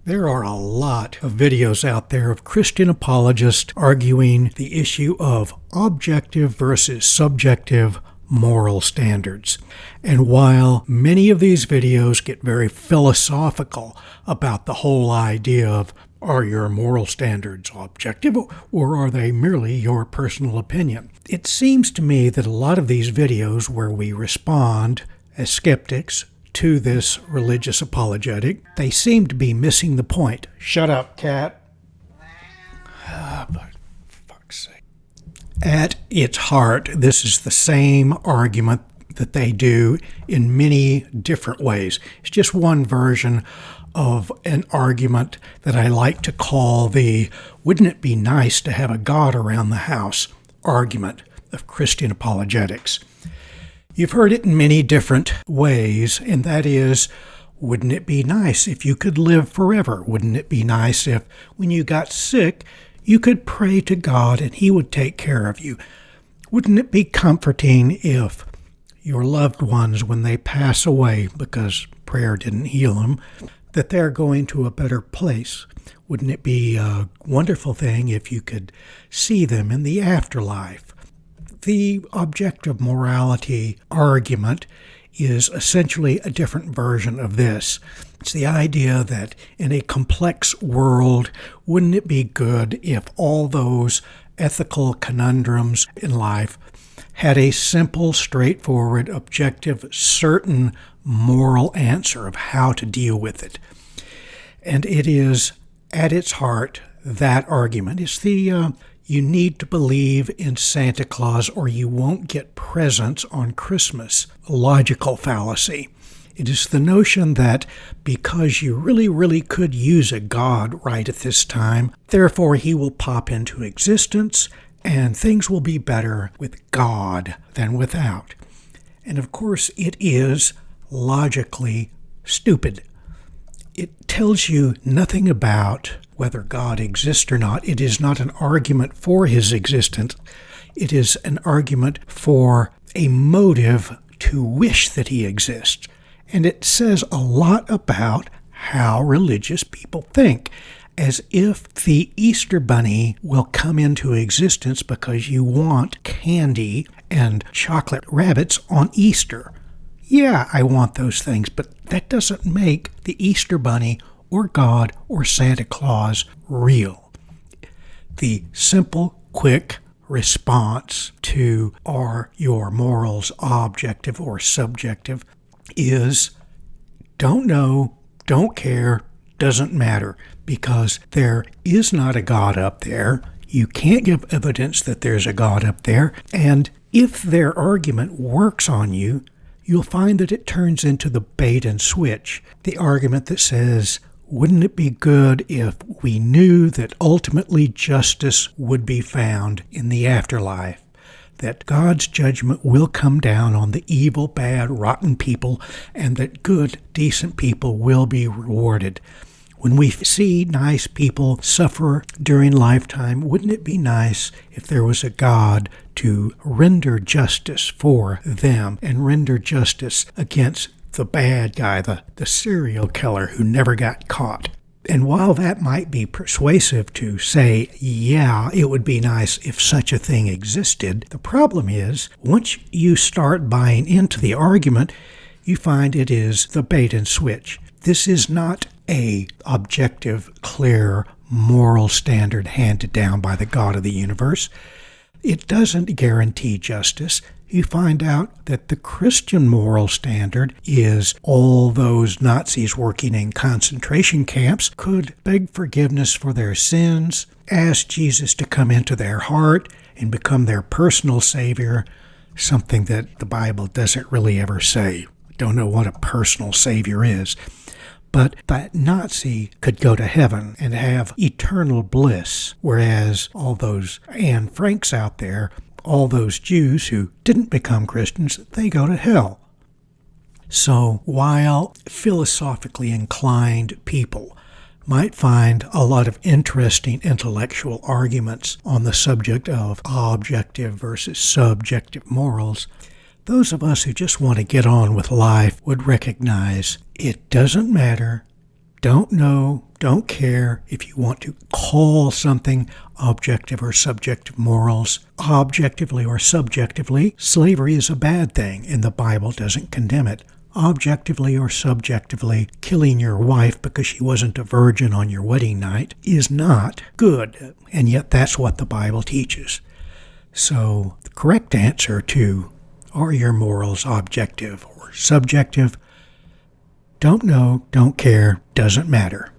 There are a lot of videos out there of Christian apologists arguing the issue of objective versus subjective moral standards. And while many of these videos get very philosophical about the whole idea of are your moral standards objective or are they merely your personal opinion, it seems to me that a lot of these videos where we respond as skeptics to this religious apologetic, they seem to be missing the point. Shut up, cat. For fuck's sake. At its heart, this is the same argument that they do in many different ways. It's just one version of an argument that I like to call the "wouldn't it be nice to have a God around the house" argument of Christian apologetics. You've heard it in many different ways, and that is, wouldn't it be nice if you could live forever? Wouldn't it be nice if, when you got sick, you could pray to God and He would take care of you? Wouldn't it be comforting if your loved ones, when they pass away, because prayer didn't heal them, that they're going to a better place? Wouldn't it be a wonderful thing if you could see them in the afterlife? The objective morality argument is essentially a different version of this. It's the idea that in a complex world, wouldn't it be good if all those ethical conundrums in life had a simple, straightforward, objective, certain moral answer of how to deal with it? And it is, at its heart, that argument. It's the you need to believe in Santa Claus or you won't get presents on Christmas logical fallacy. It is the notion that because you really could use a God right at this time, therefore He will pop into existence and things will be better with God than without. And of course, it is logically stupid. It tells you nothing about whether God exists or not. It is not an argument for His existence. It is an argument for a motive to wish that He exists. And it says a lot about how religious people think, as if the Easter Bunny will come into existence because you want candy and chocolate rabbits on Easter. Yeah, I want those things, but that doesn't make the Easter Bunny or God or Santa Claus real. The simple, quick response to are your morals objective or subjective is don't know, don't care, doesn't matter, because there is not a God up there. You can't give evidence that there's a God up there, and if their argument works on you, you'll find that it turns into the bait and switch, the argument that says, wouldn't it be good if we knew that ultimately justice would be found in the afterlife, that God's judgment will come down on the evil, bad, rotten people, and that good, decent people will be rewarded? When we see nice people suffer during lifetime, wouldn't it be nice if there was a God to render justice for them and render justice against the bad guy, the serial killer who never got caught? And while that might be persuasive to say, yeah, it would be nice if such a thing existed, the problem is, once you start buying into the argument, you find it is the bait and switch. This is not a objective, clear, moral standard handed down by the God of the universe. It doesn't guarantee justice. You find out that the Christian moral standard is all those Nazis working in concentration camps could beg forgiveness for their sins, ask Jesus to come into their heart and become their personal savior, something that the Bible doesn't really ever say. Don't know what a personal savior is. But that Nazi could go to heaven and have eternal bliss, whereas all those Anne Franks out there, all those Jews who didn't become Christians, they go to hell. So while philosophically inclined people might find a lot of interesting intellectual arguments on the subject of objective versus subjective morals, those of us who just want to get on with life would recognize it doesn't matter, don't know, don't care if you want to call something objective or subjective morals. Objectively or subjectively, slavery is a bad thing, and the Bible doesn't condemn it. Objectively or subjectively, killing your wife because she wasn't a virgin on your wedding night is not good, and yet that's what the Bible teaches. So the correct answer to are your morals objective or subjective? Don't know, don't care, doesn't matter.